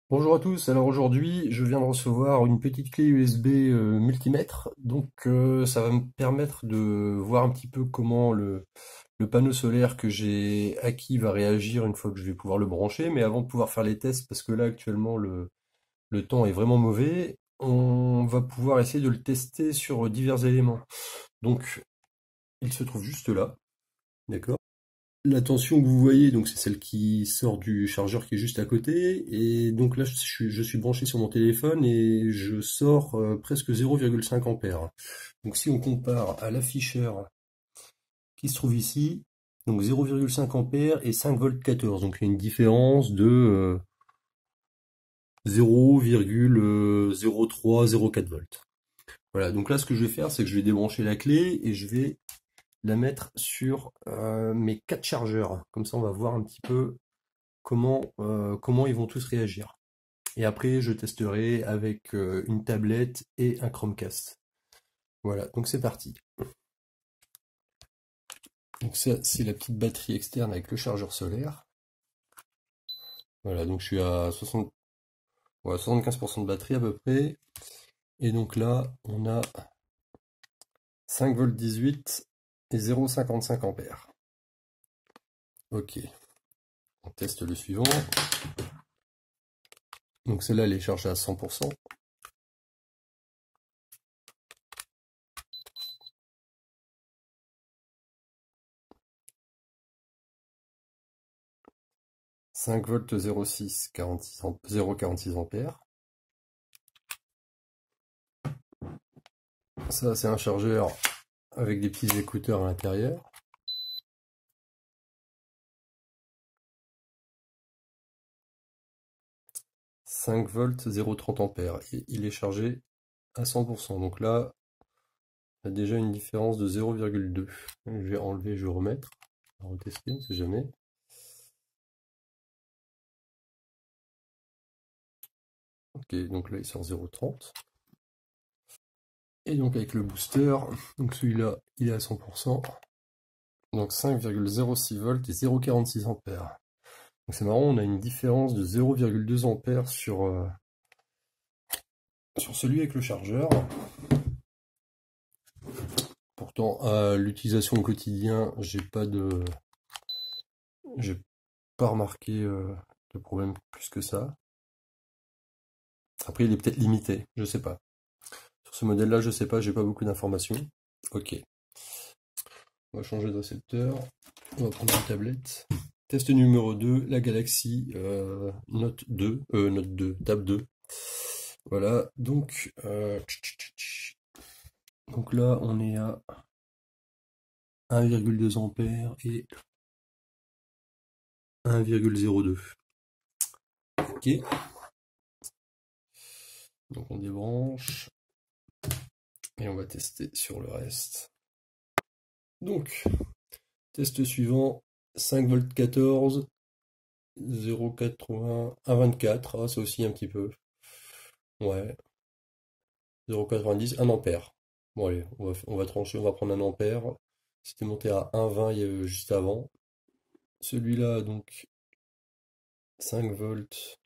Bonjour à tous, alors aujourd'hui je viens de recevoir une petite clé USB multimètre, donc ça va me permettre de voir un petit peu comment le panneau solaire que j'ai acquis va réagir une fois que je vais pouvoir le brancher, mais avant de pouvoir faire les tests, parce que là actuellement le temps est vraiment mauvais, on va pouvoir essayer de le tester sur divers éléments. Donc il se trouve juste là, d'accord? La tension que vous voyez, donc c'est celle qui sort du chargeur qui est juste à côté. Et donc là, je suis branché sur mon téléphone et je sors presque 0,5 ampères. Donc si on compare à l'afficheur qui se trouve ici, donc 0,5 ampères et 5 volts 14. Donc il y a une différence de 0,03, 0,4 volts. Voilà, donc là ce que je vais faire, c'est que je vais débrancher la clé et je vais la mettre sur mes 4 chargeurs. Comme ça, on va voir un petit peu comment ils vont tous réagir. Et après, je testerai avec une tablette et un Chromecast. Voilà, donc c'est parti. Donc ça, c'est la petite batterie externe avec le chargeur solaire. Voilà, donc je suis à 60, ouais, 75% de batterie à peu près. Et donc là, on a 5 volts 18 et 0,55 ampères. Ok, on teste le suivant. Donc celle-là, elle est chargée à 100%. 5 volts 0,6, 0,46 ampères. Ça, c'est un chargeur avec des petits écouteurs à l'intérieur. 5 volts 0,30 ampères. Et il est chargé à 100%. Donc là, il y a déjà une différence de 0,2. Je vais enlever, je vais remettre. On va retester, on sait jamais. Ok, donc là il sort 0,30. Et donc avec le booster, donc celui-là, il est à 100%. Donc 5,06 volts et 0,46 ampères. Donc c'est marrant, on a une différence de 0,2 ampères sur celui avec le chargeur. Pourtant, à l'utilisation au quotidien, j'ai pas remarqué de problème plus que ça. Après, il est peut-être limité, je sais pas. Sur ce modèle-là, je sais pas, j'ai pas beaucoup d'informations. Ok, on va changer de récepteur. On va prendre une tablette. Test numéro 2, la Galaxy Note 2, Note 2, Tab 2. Voilà, donc là, on est à 1,2 ampères et 1,02. Ok, donc on débranche et on va tester sur le reste. Donc, test suivant, 5 volts 14, 0,80, 1,24, ah, ça aussi un petit peu. Ouais, 0,90, 1 ampère. Bon allez, on va trancher, on va prendre 1 ampère. C'était monté à 1,20 juste avant. Celui-là, donc, 5 volts,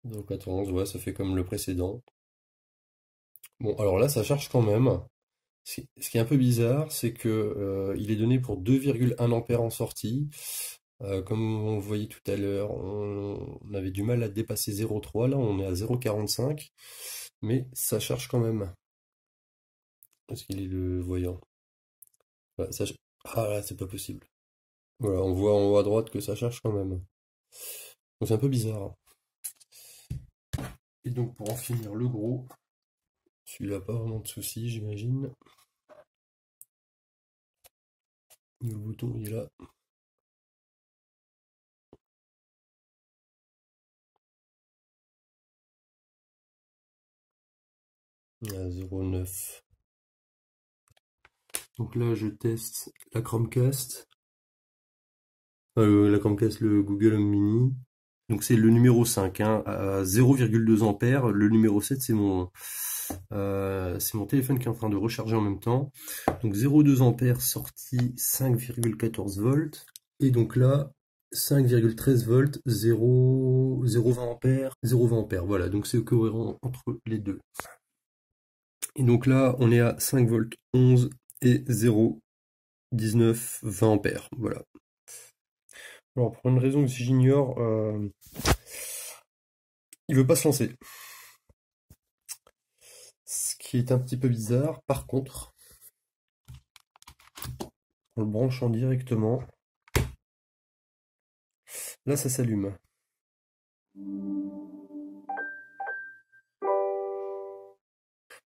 0,14, ouais, ça fait comme le précédent. Bon, alors là, ça charge quand même. Ce qui est un peu bizarre, c'est que il est donné pour 2,1 ampères en sortie. Comme on voyait tout à l'heure, on avait du mal à dépasser 0,3. Là, on est à 0,45. Mais ça charge quand même. Est-ce qu'il est le voyant? Ouais, ah là, c'est pas possible. Voilà, on voit en haut à droite que ça charge quand même. Donc c'est un peu bizarre. Et donc pour en finir le gros, celui-là pas vraiment de soucis, j'imagine. Le bouton il est là. À 0,9. Donc là je teste la Chromecast. La Chromecast, le Google Home Mini. Donc c'est le numéro 5, hein, à 0,2 ampères. Le numéro 7, c'est mon téléphone qui est en train de recharger en même temps. Donc 0,2 ampères, sortie 5,14 volts. Et donc là, 5,13 volts, 0,20 ampères, 0,20 ampères. Voilà, donc c'est cohérent entre les deux. Et donc là, on est à 5 volts 11 et 0,19 20 ampères. Voilà. Alors, pour une raison que j'ignore, il veut pas se lancer. Ce qui est un petit peu bizarre. Par contre, en le branchant directement, là, ça s'allume.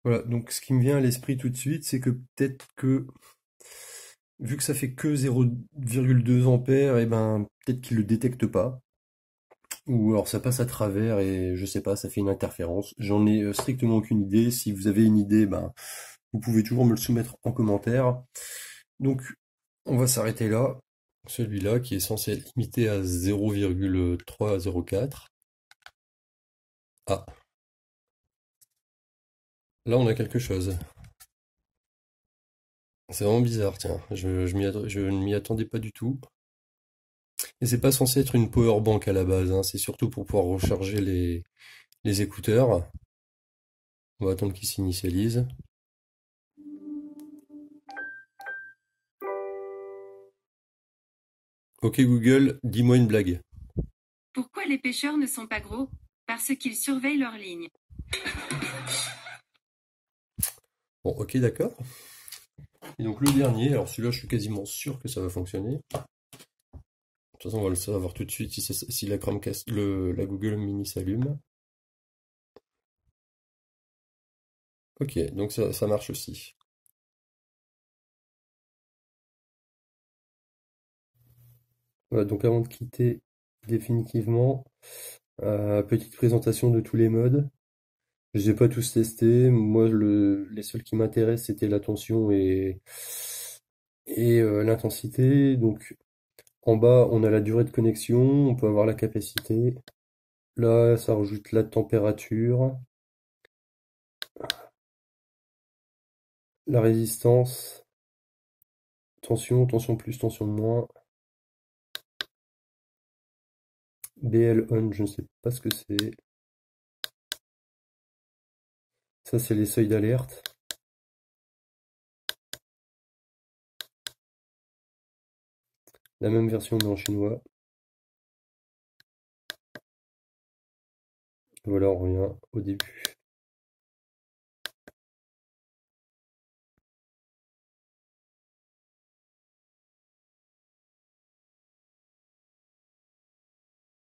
Voilà, donc ce qui me vient à l'esprit tout de suite, c'est que peut-être que, vu que ça fait que 0,2 ampères, et ben peut-être qu'il le détecte pas. Ou alors ça passe à travers et je sais pas, ça fait une interférence. J'en ai strictement aucune idée. Si vous avez une idée, ben vous pouvez toujours me le soumettre en commentaire. Donc on va s'arrêter là. Celui-là qui est censé être limité à 0,304. Ah, là on a quelque chose. C'est vraiment bizarre, tiens. Je ne m'y attendais pas du tout. Et c'est pas censé être une power bank à la base, hein. C'est surtout pour pouvoir recharger les écouteurs. On va attendre qu'il s'initialise. Ok Google, dis-moi une blague. Pourquoi les pêcheurs ne sont pas gros? Parce qu'ils surveillent leurs lignes. Bon, ok, d'accord. Et donc le dernier, alors celui-là, je suis quasiment sûr que ça va fonctionner. De toute façon, on va le savoir tout de suite si la Chromecast, la Google Mini s'allume. Ok, donc ça marche aussi. Voilà, donc avant de quitter définitivement, petite présentation de tous les modes. Je les ai pas tous testés. Moi, les seuls qui m'intéressent, c'était la tension et l'intensité. Donc, en bas, on a la durée de connexion. On peut avoir la capacité. Là, ça rajoute la température, la résistance, tension, tension plus, tension moins. BL on, je ne sais pas ce que c'est. Ça, c'est les seuils d'alerte. La même version, mais en chinois. Voilà, on revient au début.